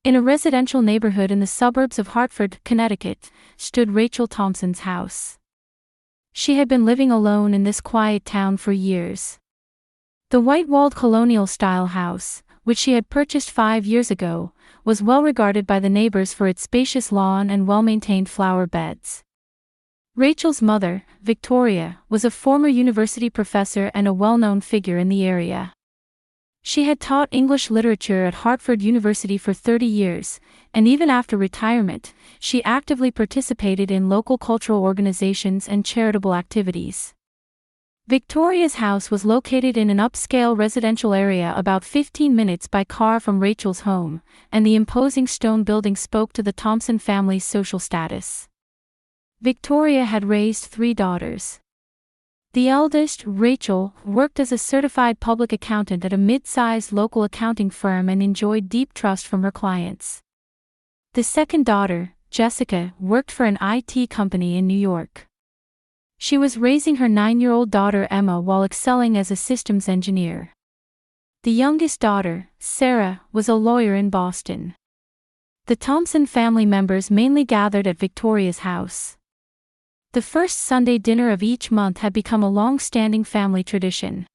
In a residential neighborhood in the suburbs of Hartford, Connecticut, stood Rachel Thompson's house. She had been living alone in this quiet town for years. The white-walled colonial-style house, which she had purchased 5 years ago, was well regarded by the neighbors for its spacious lawn and well-maintained flower beds. Rachel's mother, Victoria, was a former university professor and a well-known figure in the area. She had taught English literature at Hartford University for 30 years, and even after retirement, she actively participated in local cultural organizations and charitable activities. Victoria's house was located in an upscale residential area about 15 minutes by car from Rachel's home, and the imposing stone building spoke to the Thompson family's social status. Victoria had raised 3 daughters. The eldest, Rachel, worked as a certified public accountant at a mid-sized local accounting firm and enjoyed deep trust from her clients. The second daughter, Jessica, worked for an IT company in New York. She was raising her 9-year-old daughter Emma while excelling as a systems engineer. The youngest daughter, Sarah, was a lawyer in Boston. The Thompson family members mainly gathered at Victoria's house. The first Sunday dinner of each month had become a long-standing family tradition.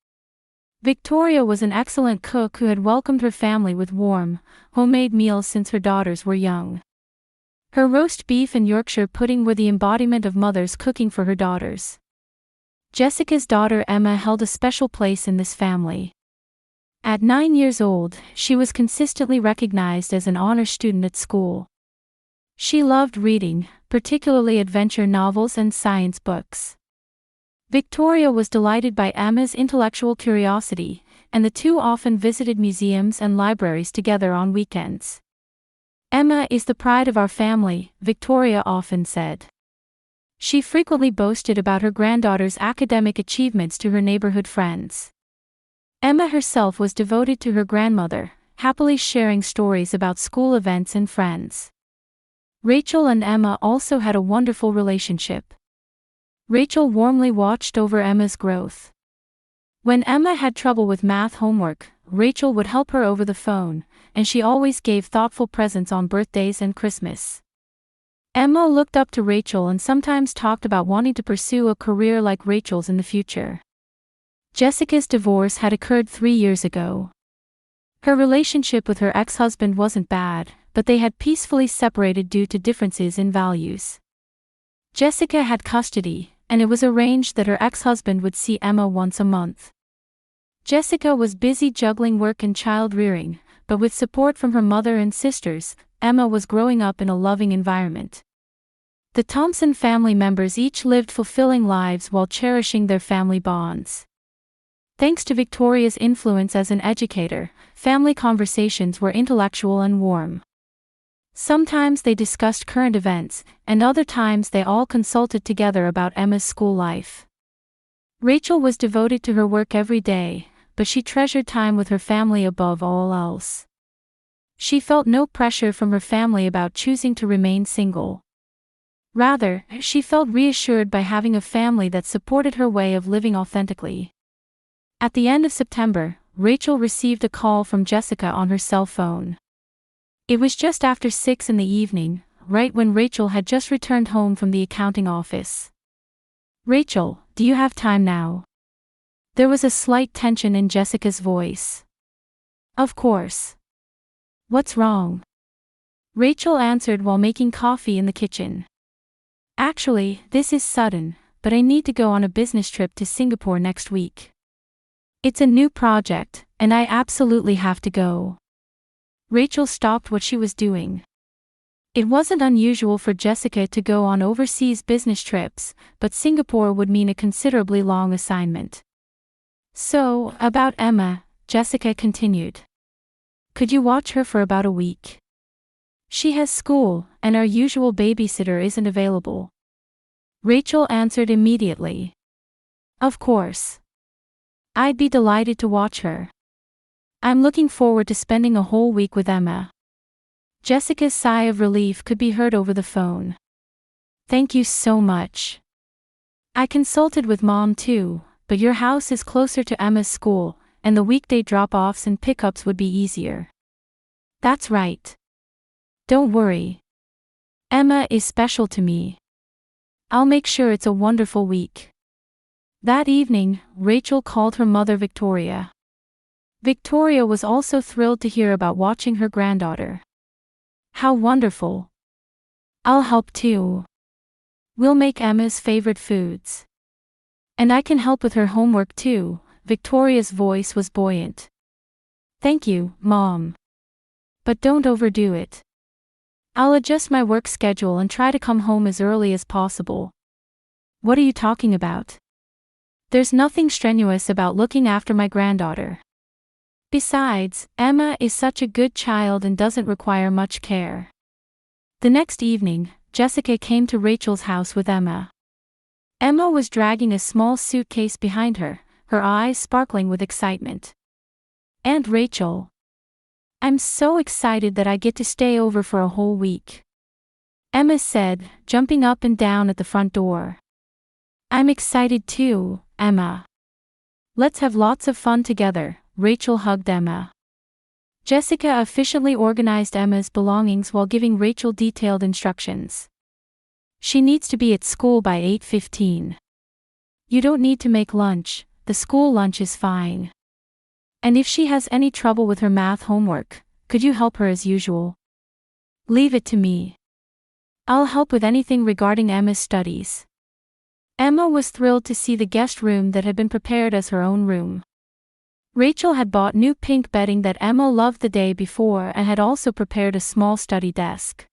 Victoria was an excellent cook who had welcomed her family with warm, homemade meals since her daughters were young. Her roast beef and Yorkshire pudding were the embodiment of mothers cooking for her daughters. Jessica's daughter Emma held a special place in this family. At 9 years old, she was consistently recognized as an honor student at school. She loved reading, particularly adventure novels and science books. Victoria was delighted by Emma's intellectual curiosity, and the two often visited museums and libraries together on weekends. "Emma is the pride of our family," Victoria often said. She frequently boasted about her granddaughter's academic achievements to her neighborhood friends. Emma herself was devoted to her grandmother, happily sharing stories about school events and friends. Rachel and Emma also had a wonderful relationship. Rachel warmly watched over Emma's growth. When Emma had trouble with math homework, Rachel would help her over the phone, and she always gave thoughtful presents on birthdays and Christmas. Emma looked up to Rachel and sometimes talked about wanting to pursue a career like Rachel's in the future. Jessica's divorce had occurred 3 years ago. Her relationship with her ex-husband wasn't bad, but they had peacefully separated due to differences in values. Jessica had custody, and it was arranged that her ex-husband would see Emma once a month. Jessica was busy juggling work and child-rearing, but with support from her mother and sisters, Emma was growing up in a loving environment. The Thompson family members each lived fulfilling lives while cherishing their family bonds. Thanks to Victoria's influence as an educator, family conversations were intellectual and warm. Sometimes they discussed current events, and other times they all consulted together about Emma's school life. Rachel was devoted to her work every day, but she treasured time with her family above all else. She felt no pressure from her family about choosing to remain single. Rather, she felt reassured by having a family that supported her way of living authentically. At the end of September, Rachel received a call from Jessica on her cell phone. It was just after 6 in the evening, right when Rachel had just returned home from the accounting office. "Rachel, do you have time now?" There was a slight tension in Jessica's voice. "Of course. What's wrong?" Rachel answered while making coffee in the kitchen. "Actually, this is sudden, but I need to go on a business trip to Singapore next week. It's a new project, and I absolutely have to go." Rachel stopped what she was doing. It wasn't unusual for Jessica to go on overseas business trips, but Singapore would mean a considerably long assignment. "So, about Emma," Jessica continued. "Could you watch her for about a week? She has school, and our usual babysitter isn't available." Rachel answered immediately. "Of course. I'd be delighted to watch her. I'm looking forward to spending a whole week with Emma." Jessica's sigh of relief could be heard over the phone. "Thank you so much. I consulted with Mom too, but your house is closer to Emma's school, and the weekday drop-offs and pickups would be easier." "That's right. Don't worry. Emma is special to me. I'll make sure it's a wonderful week. That evening, Rachel called her mother Victoria. Victoria was also thrilled to hear about watching her granddaughter. How wonderful. I'll help too. We'll make Emma's favorite foods. And I can help with her homework too. Victoria's voice was buoyant. Thank you, Mom. But don't overdo it. I'll adjust my work schedule and try to come home as early as possible. What are you talking about? There's nothing strenuous about looking after my granddaughter. Besides, Emma is such a good child and doesn't require much care. The next evening, Jessica came to Rachel's house with Emma. Emma was dragging a small suitcase behind her, her eyes sparkling with excitement. "Aunt Rachel. I'm so excited that I get to stay over for a whole week," Emma said, jumping up and down at the front door. "I'm excited too, Emma. Let's have lots of fun together." Rachel hugged Emma. Jessica efficiently organized Emma's belongings while giving Rachel detailed instructions. She needs to be at school by 8:15. You don't need to make lunch, the school lunch is fine. And if she has any trouble with her math homework, could you help her as usual? Leave it to me. I'll help with anything regarding Emma's studies. Emma was thrilled to see the guest room that had been prepared as her own room. Rachel had bought new pink bedding that Emma loved the day before and had also prepared a small study desk.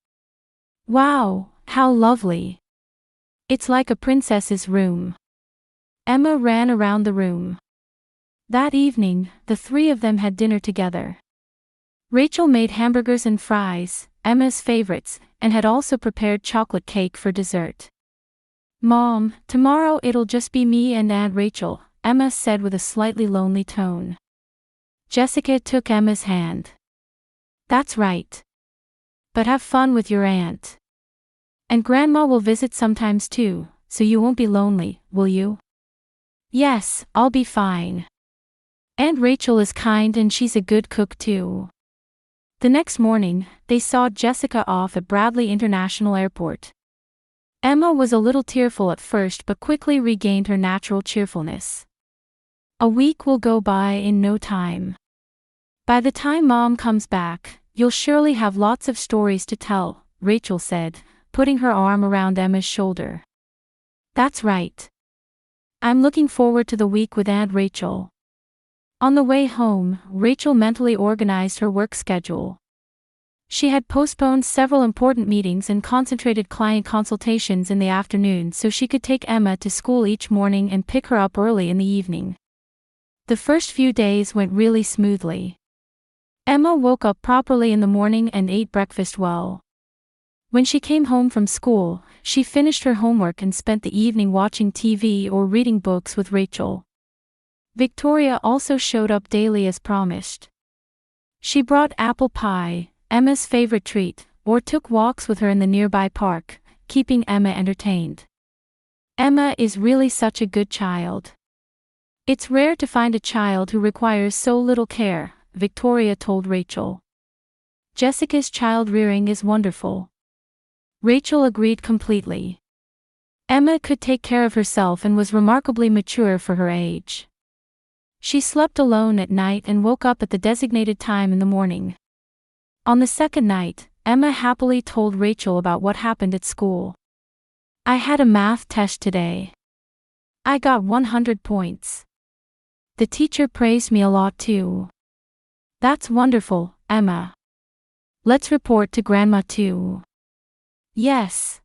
Wow, how lovely. It's like a princess's room. Emma ran around the room. That evening, the three of them had dinner together. Rachel made hamburgers and fries, Emma's favorites, and had also prepared chocolate cake for dessert. "Mom, tomorrow it'll just be me and Aunt Rachel," Emma said with a slightly lonely tone. Jessica took Emma's hand. "That's right. But have fun with your aunt. And Grandma will visit sometimes too, so you won't be lonely, will you?" "Yes, I'll be fine. Aunt Rachel is kind and she's a good cook too." The next morning, they saw Jessica off at Bradley International Airport. Emma was a little tearful at first but quickly regained her natural cheerfulness. "A week will go by in no time. By the time Mom comes back, you'll surely have lots of stories to tell," Rachel said, putting her arm around Emma's shoulder. "That's right. I'm looking forward to the week with Aunt Rachel." On the way home, Rachel mentally organized her work schedule. She had postponed several important meetings and concentrated client consultations in the afternoon so she could take Emma to school each morning and pick her up early in the evening. The first few days went really smoothly. Emma woke up properly in the morning and ate breakfast well. When she came home from school, she finished her homework and spent the evening watching TV or reading books with Rachel. Victoria also showed up daily as promised. She brought apple pie, Emma's favorite treat, or took walks with her in the nearby park, keeping Emma entertained. Emma is really such a good child. It's rare to find a child who requires so little care, Victoria told Rachel. Jessica's child rearing is wonderful. Rachel agreed completely. Emma could take care of herself and was remarkably mature for her age. She slept alone at night and woke up at the designated time in the morning. On the second night, Emma happily told Rachel about what happened at school. "I had a math test today. I got 100 points. The teacher praised me a lot too." "That's wonderful, Emma. Let's report to Grandma too." "Yes.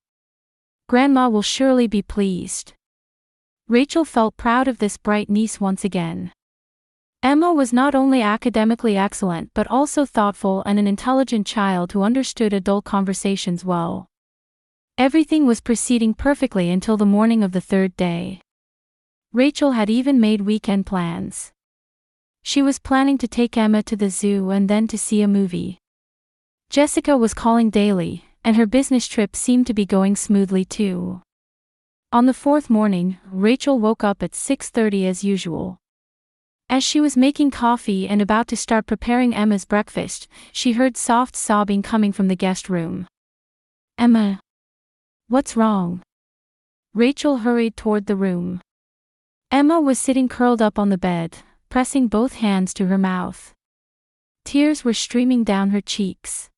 Grandma will surely be pleased." Rachel felt proud of this bright niece once again. Emma was not only academically excellent but also thoughtful and an intelligent child who understood adult conversations well. Everything was proceeding perfectly until the morning of the third day. Rachel had even made weekend plans. She was planning to take Emma to the zoo and then to see a movie. Jessica was calling daily, and her business trip seemed to be going smoothly too. On the fourth morning, Rachel woke up at 6:30 as usual. As she was making coffee and about to start preparing Emma's breakfast, she heard soft sobbing coming from the guest room. "Emma. What's wrong?" Rachel hurried toward the room. Emma was sitting curled up on the bed, pressing both hands to her mouth. Tears were streaming down her cheeks.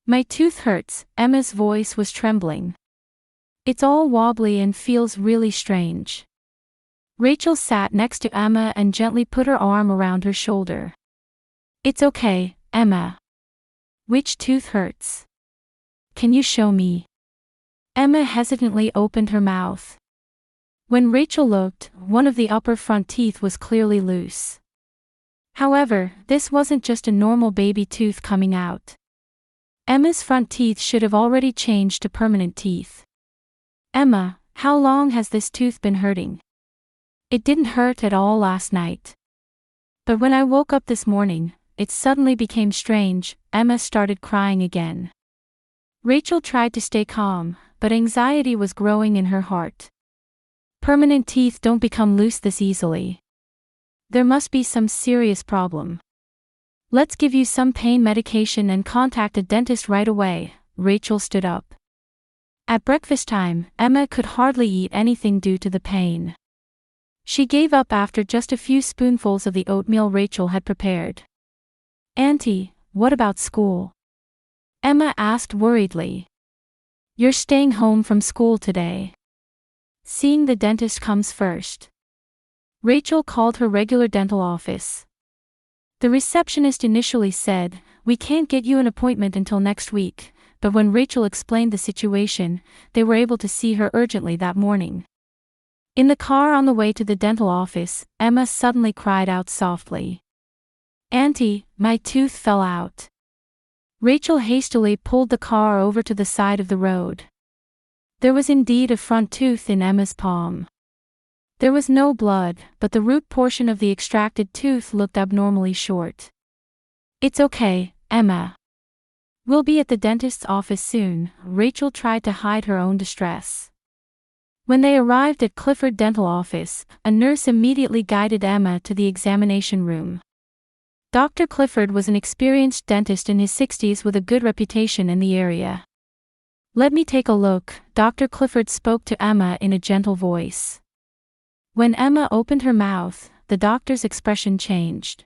"My tooth hurts," Emma's voice was trembling. "It's all wobbly and feels really strange." Rachel sat next to Emma and gently put her arm around her shoulder. "It's okay, Emma. Which tooth hurts? Can you show me?" Emma hesitantly opened her mouth. When Rachel looked, one of the upper front teeth was clearly loose. However, this wasn't just a normal baby tooth coming out. Emma's front teeth should have already changed to permanent teeth. "Emma, how long has this tooth been hurting?" "It didn't hurt at all last night. But when I woke up this morning, it suddenly became strange." Emma started crying again. Rachel tried to stay calm, but anxiety was growing in her heart. Permanent teeth don't become loose this easily. There must be some serious problem. "Let's give you some pain medication and contact a dentist right away." Rachel stood up. At breakfast time, Emma could hardly eat anything due to the pain. She gave up after just a few spoonfuls of the oatmeal Rachel had prepared. "Auntie, what about school?" Emma asked worriedly. "You're staying home from school today. Seeing the dentist comes first." Rachel called her regular dental office. The receptionist initially said, "We can't get you an appointment until next week," but when Rachel explained the situation, they were able to see her urgently that morning. In the car on the way to the dental office, Emma suddenly cried out softly. "Auntie, my tooth fell out." Rachel hastily pulled the car over to the side of the road. There was indeed a front tooth in Emma's palm. There was no blood, but the root portion of the extracted tooth looked abnormally short. "It's okay, Emma. We'll be at the dentist's office soon." Rachel tried to hide her own distress. When they arrived at Clifford Dental Office, a nurse immediately guided Emma to the examination room. Dr. Clifford was an experienced dentist in his 60s with a good reputation in the area. "Let me take a look." Dr. Clifford spoke to Emma in a gentle voice. When Emma opened her mouth, the doctor's expression changed.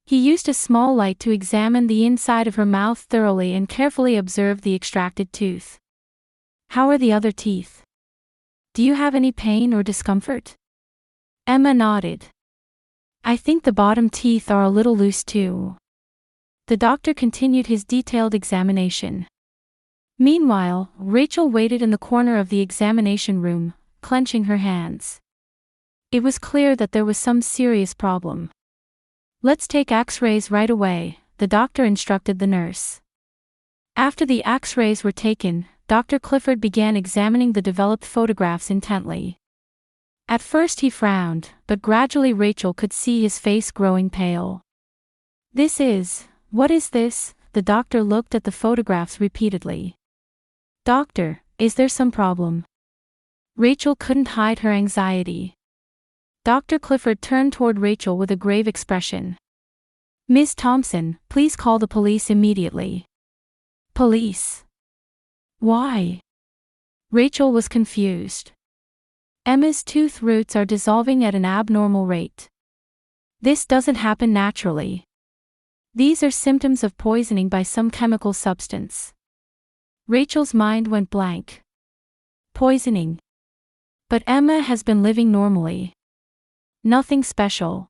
He used a small light to examine the inside of her mouth thoroughly and carefully observed the extracted tooth. "How are the other teeth? Do you have any pain or discomfort?" Emma nodded. "I think the bottom teeth are a little loose too." The doctor continued his detailed examination. Meanwhile, Rachel waited in the corner of the examination room, clenching her hands. It was clear that there was some serious problem. "Let's take X-rays right away," the doctor instructed the nurse. After the X-rays were taken, Dr. Clifford began examining the developed photographs intently. At first he frowned, but gradually Rachel could see his face growing pale. What is this?" The doctor looked at the photographs repeatedly. "Doctor, is there some problem?" Rachel couldn't hide her anxiety. Dr. Clifford turned toward Rachel with a grave expression. "Miss Thompson, please call the police immediately." "Police? Why?" Rachel was confused. "Emma's tooth roots are dissolving at an abnormal rate. This doesn't happen naturally. These are symptoms of poisoning by some chemical substance." Rachel's mind went blank. Poisoning? But Emma has been living normally. Nothing special.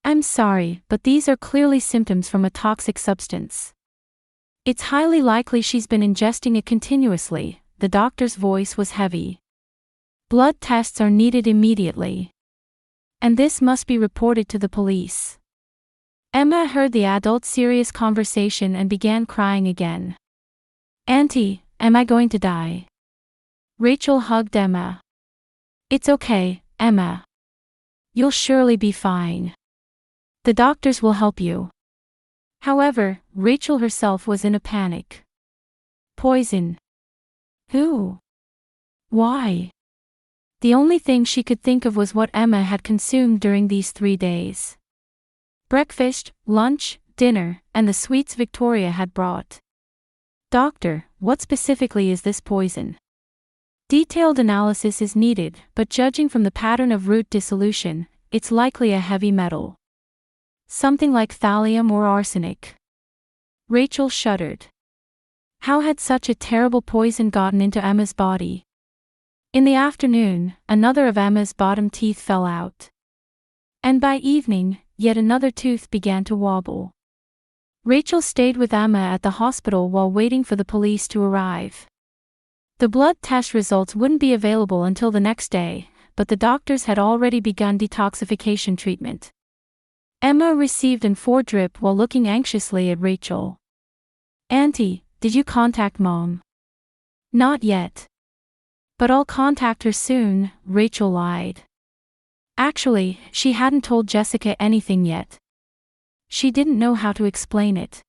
"I'm sorry, but these are clearly symptoms from a toxic substance. It's highly likely she's been ingesting it continuously." The doctor's voice was heavy. "Blood tests are needed immediately. And this must be reported to the police." Emma heard the adult's serious conversation and began crying again. "Auntie, am I going to die?" Rachel hugged Emma. "It's okay, Emma. You'll surely be fine. The doctors will help you." However, Rachel herself was in a panic. Poison? Who? Why? The only thing she could think of was what Emma had consumed during these 3 days. Breakfast, lunch, dinner, and the sweets Victoria had brought. Doctor, what specifically is this poison? Detailed analysis is needed, but judging from the pattern of root dissolution, it's likely a heavy metal. Something like thallium or arsenic. Rachel shuddered. How had such a terrible poison gotten into Emma's body? In the afternoon, another of Emma's bottom teeth fell out. And by evening, yet another tooth began to wobble. Rachel stayed with Emma at the hospital while waiting for the police to arrive. The blood test results wouldn't be available until the next day, but the doctors had already begun detoxification treatment. Emma received an IV drip while looking anxiously at Rachel. "Auntie, did you contact Mom?" "Not yet. But I'll contact her soon," Rachel lied. Actually, she hadn't told Jessica anything yet. She didn't know how to explain it.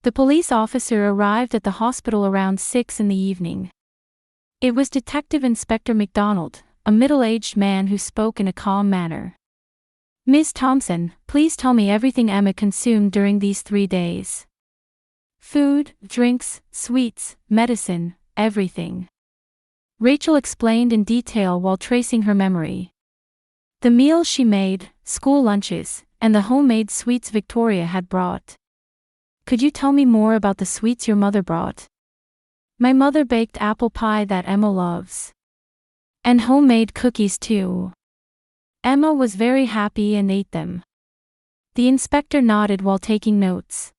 The police officer arrived at the hospital around 6 in the evening. It was Detective Inspector MacDonald, a middle-aged man who spoke in a calm manner. "Miss Thompson, please tell me everything Emma consumed during these 3 days. Food, drinks, sweets, medicine, everything." Rachel explained in detail while tracing her memory. The meals she made, school lunches, and the homemade sweets Victoria had brought. "Could you tell me more about the sweets your mother brought?" "My mother baked apple pie that Emma loves. And homemade cookies too." Emma was very happy and ate them. The inspector nodded while taking notes.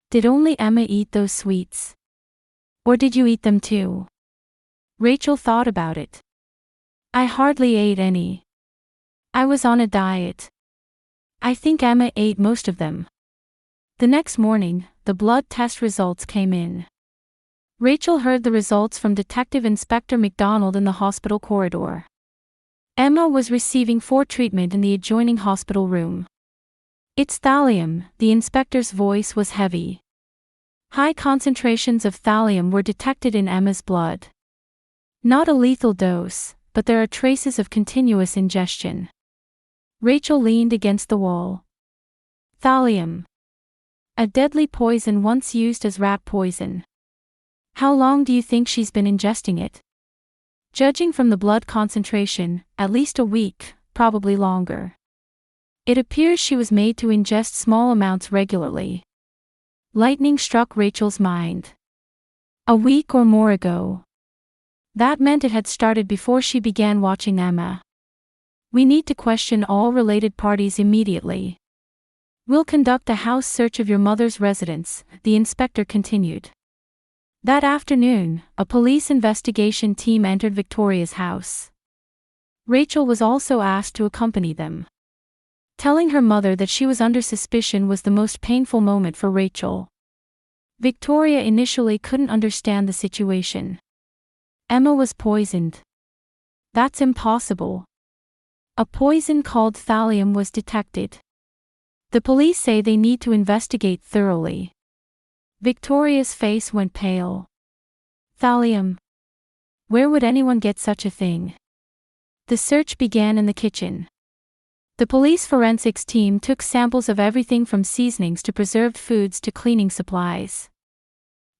"Did only Emma eat those sweets? Or did you eat them too?" Rachel thought about it. "I hardly ate any. I was on a diet. I think Emma ate most of them." The next morning, the blood test results came in. Rachel heard the results from Detective Inspector MacDonald in the hospital corridor. Emma was receiving IV treatment in the adjoining hospital room. "It's thallium," the inspector's voice was heavy. High concentrations of thallium were detected in Emma's blood. Not a lethal dose, but there are traces of continuous ingestion. Rachel leaned against the wall. Thallium. A deadly poison once used as rat poison. How long do you think she's been ingesting it? Judging from the blood concentration, at least a week, probably longer. It appears she was made to ingest small amounts regularly. Lightning struck Rachel's mind. A week or more ago. That meant it had started before she began watching Emma. "We need to question all related parties immediately. We'll conduct a house search of your mother's residence," the inspector continued. That afternoon, a police investigation team entered Victoria's house. Rachel was also asked to accompany them. Telling her mother that she was under suspicion was the most painful moment for Rachel. Victoria initially couldn't understand the situation. Emma was poisoned. That's impossible. A poison called thallium was detected. The police say they need to investigate thoroughly. Victoria's face went pale. Thallium. Where would anyone get such a thing? The search began in the kitchen. The police forensics team took samples of everything from seasonings to preserved foods to cleaning supplies.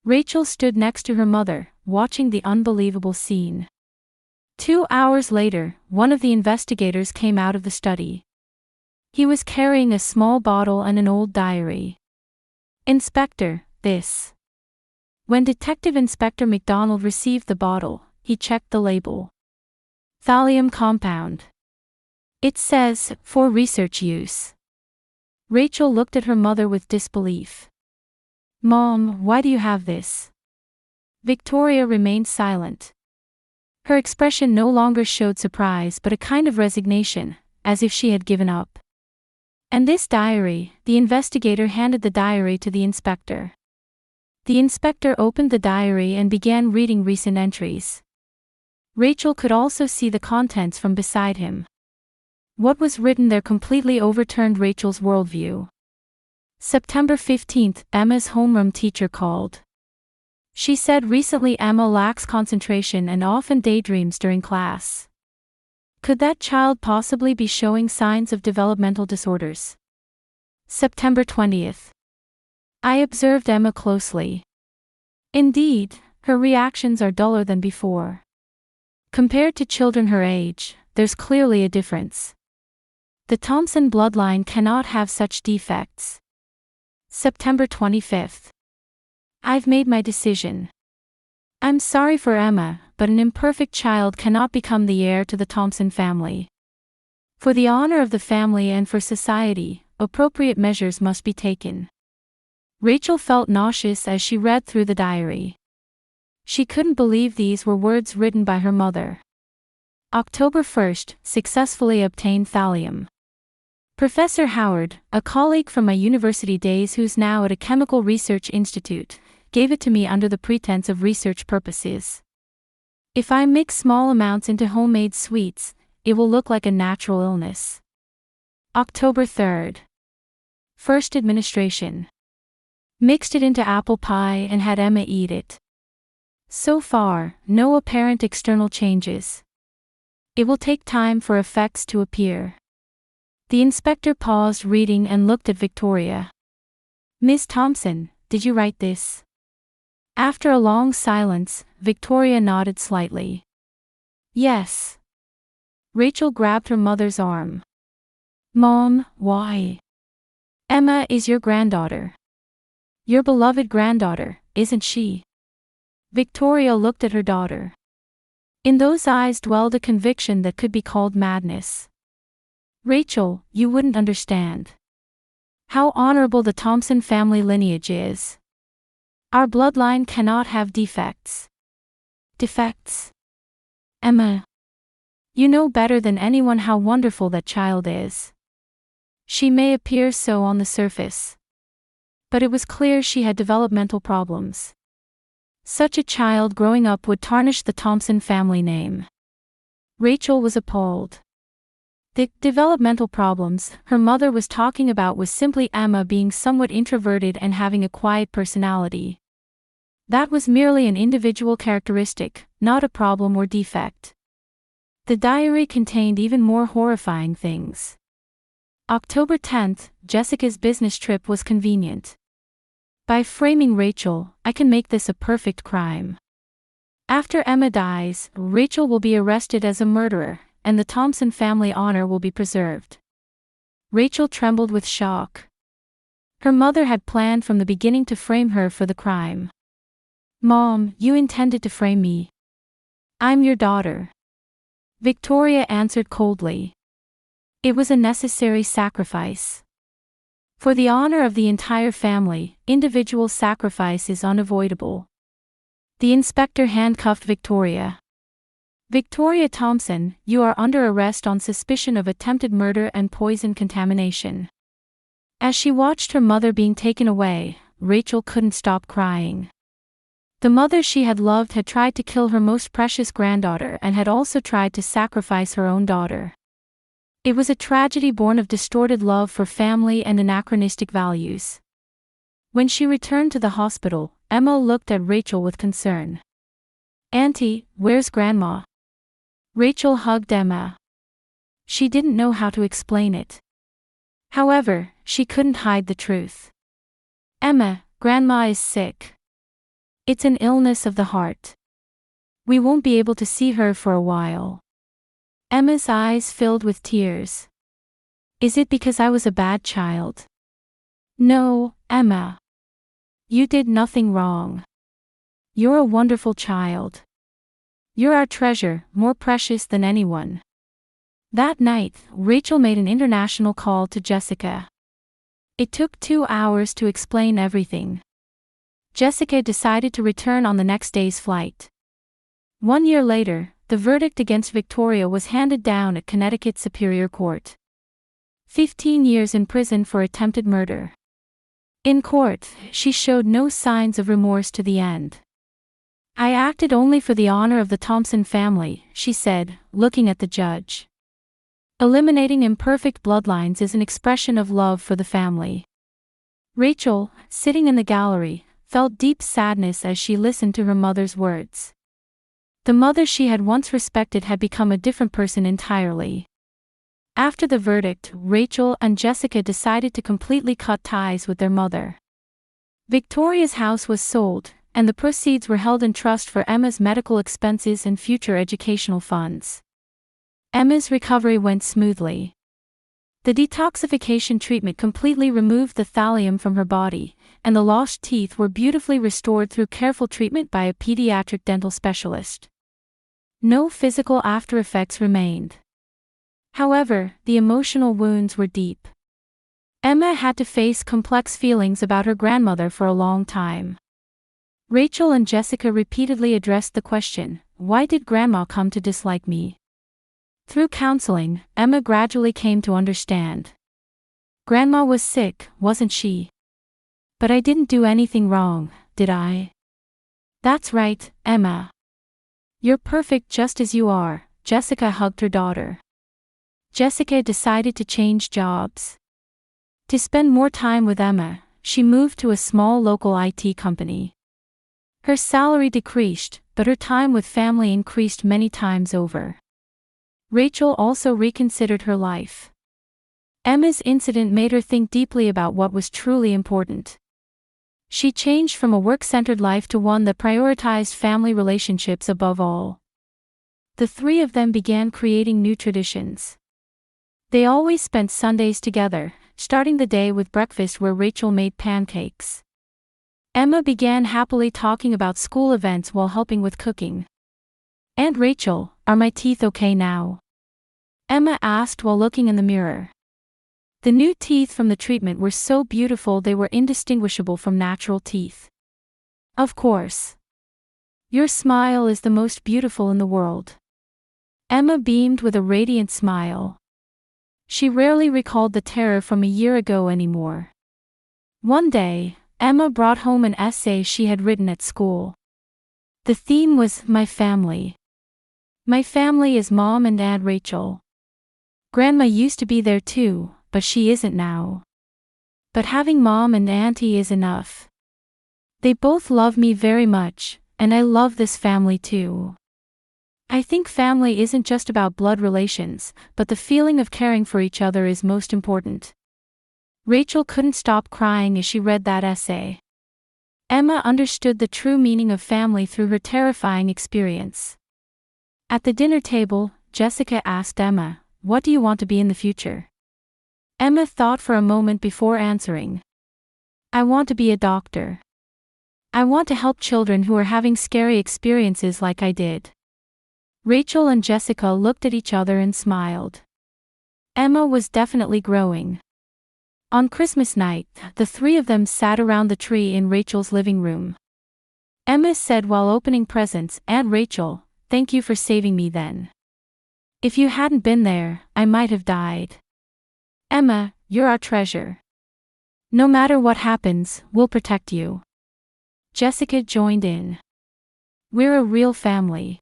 Rachel stood next to her mother, watching the unbelievable scene. 2 hours later, one of the investigators came out of the study. He was carrying a small bottle and an old diary. "Inspector, this." When Detective Inspector MacDonald received the bottle, he checked the label. "Thallium compound. It says, for research use." Rachel looked at her mother with disbelief. "Mom, why do you have this?" Victoria remained silent. Her expression no longer showed surprise but a kind of resignation, as if she had given up. "And this diary," the investigator handed the diary to the inspector. The inspector opened the diary and began reading recent entries. Rachel could also see the contents from beside him. What was written there completely overturned Rachel's worldview. September 15th, Emma's homeroom teacher called. She said recently Emma lacks concentration and often daydreams during class. Could that child possibly be showing signs of developmental disorders? September 20th. I observed Emma closely. Indeed, her reactions are duller than before. Compared to children her age, there's clearly a difference. The Thompson bloodline cannot have such defects. September 25th. I've made my decision. I'm sorry for Emma, but an imperfect child cannot become the heir to the Thompson family. For the honor of the family and for society, appropriate measures must be taken. Rachel felt nauseous as she read through the diary. She couldn't believe these were words written by her mother. October 1st, successfully obtained thallium. Professor Howard, a colleague from my university days who's now at a chemical research institute, gave it to me under the pretense of research purposes. If I mix small amounts into homemade sweets, it will look like a natural illness. October 3rd. First administration. Mixed it into apple pie and had Emma eat it. So far, no apparent external changes. It will take time for effects to appear. The inspector paused reading and looked at Victoria. Miss Thompson, did you write this? After a long silence, Victoria nodded slightly. Yes. Rachel grabbed her mother's arm. Mom, why? Emma is your granddaughter. Your beloved granddaughter, isn't she? Victoria looked at her daughter. In those eyes dwelled a conviction that could be called madness. Rachel, you wouldn't understand. How honorable the Thompson family lineage is. Our bloodline cannot have defects. Defects? Emma. You know better than anyone how wonderful that child is. She may appear so on the surface. But it was clear she had developmental problems. Such a child growing up would tarnish the Thompson family name. Rachel was appalled. The developmental problems her mother was talking about was simply Emma being somewhat introverted and having a quiet personality. That was merely an individual characteristic, not a problem or defect. The diary contained even more horrifying things. October 10th, Jessica's business trip was convenient. By framing Rachel, I can make this a perfect crime. After Emma dies, Rachel will be arrested as a murderer, and the Thompson family honor will be preserved. Rachel trembled with shock. Her mother had planned from the beginning to frame her for the crime. Mom, you intended to frame me. I'm your daughter. Victoria answered coldly. It was a necessary sacrifice. For the honor of the entire family, individual sacrifice is unavoidable. The inspector handcuffed Victoria. Victoria Thompson, you are under arrest on suspicion of attempted murder and poison contamination. As she watched her mother being taken away, Rachel couldn't stop crying. The mother she had loved had tried to kill her most precious granddaughter and had also tried to sacrifice her own daughter. It was a tragedy born of distorted love for family and anachronistic values. When she returned to the hospital, Emma looked at Rachel with concern. Auntie, where's Grandma? Rachel hugged Emma. She didn't know how to explain it. However, she couldn't hide the truth. Emma, Grandma is sick. It's an illness of the heart. We won't be able to see her for a while. Emma's eyes filled with tears. Is it because I was a bad child? No, Emma. You did nothing wrong. You're a wonderful child. You're our treasure, more precious than anyone. That night, Rachel made an international call to Jessica. It took 2 hours to explain everything. Jessica decided to return on the next day's flight. 1 year later, the verdict against Victoria was handed down at Connecticut Superior Court. 15 years in prison for attempted murder. In court, she showed no signs of remorse to the end. I acted only for the honor of the Thompson family, she said, looking at the judge. Eliminating imperfect bloodlines is an expression of love for the family. Rachel, sitting in the gallery, felt deep sadness as she listened to her mother's words. The mother she had once respected had become a different person entirely. After the verdict, Rachel and Jessica decided to completely cut ties with their mother. Victoria's house was sold, and the proceeds were held in trust for Emma's medical expenses and future educational funds. Emma's recovery went smoothly. The detoxification treatment completely removed the thallium from her body, and the lost teeth were beautifully restored through careful treatment by a pediatric dental specialist. No physical aftereffects remained. However, the emotional wounds were deep. Emma had to face complex feelings about her grandmother for a long time. Rachel and Jessica repeatedly addressed the question, "Why did Grandma come to dislike me?" Through counseling, Emma gradually came to understand. Grandma was sick, wasn't she? But I didn't do anything wrong, did I? That's right, Emma. You're perfect just as you are, Jessica hugged her daughter. Jessica decided to change jobs. To spend more time with Emma, she moved to a small local IT company. Her salary decreased, but her time with family increased many times over. Rachel also reconsidered her life. Emma's incident made her think deeply about what was truly important. She changed from a work-centered life to one that prioritized family relationships above all. The three of them began creating new traditions. They always spent Sundays together, starting the day with breakfast where Rachel made pancakes. Emma began happily talking about school events while helping with cooking. "Aunt Rachel, are my teeth okay now?" Emma asked while looking in the mirror. The new teeth from the treatment were so beautiful they were indistinguishable from natural teeth. "Of course. Your smile is the most beautiful in the world." Emma beamed with a radiant smile. She rarely recalled the terror from a year ago anymore. One day, Emma brought home an essay she had written at school. The theme was my family. My family is Mom and Aunt Rachel. Grandma used to be there too, but she isn't now. But having Mom and Auntie is enough. They both love me very much, and I love this family too. I think family isn't just about blood relations, but the feeling of caring for each other is most important. Rachel couldn't stop crying as she read that essay. Emma understood the true meaning of family through her terrifying experience. At the dinner table, Jessica asked Emma, "What do you want to be in the future?" Emma thought for a moment before answering. "I want to be a doctor. I want to help children who are having scary experiences like I did." Rachel and Jessica looked at each other and smiled. Emma was definitely growing. On Christmas night, the three of them sat around the tree in Rachel's living room. Emma said while opening presents, "Aunt Rachel, thank you for saving me then. If you hadn't been there, I might have died. Emma, you're our treasure. No matter what happens, we'll protect you." Jessica joined in. "We're a real family.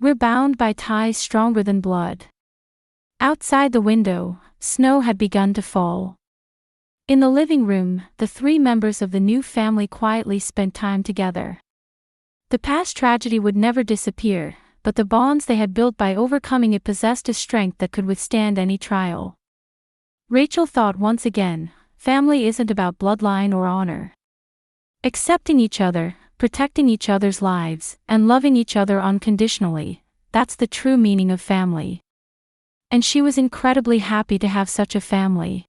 We're bound by ties stronger than blood." Outside the window, snow had begun to fall. In the living room, the three members of the new family quietly spent time together. The past tragedy would never disappear, but the bonds they had built by overcoming it possessed a strength that could withstand any trial. Rachel thought once again, family isn't about bloodline or honor. Accepting each other, protecting each other's lives, and loving each other unconditionally, that's the true meaning of family. And she was incredibly happy to have such a family.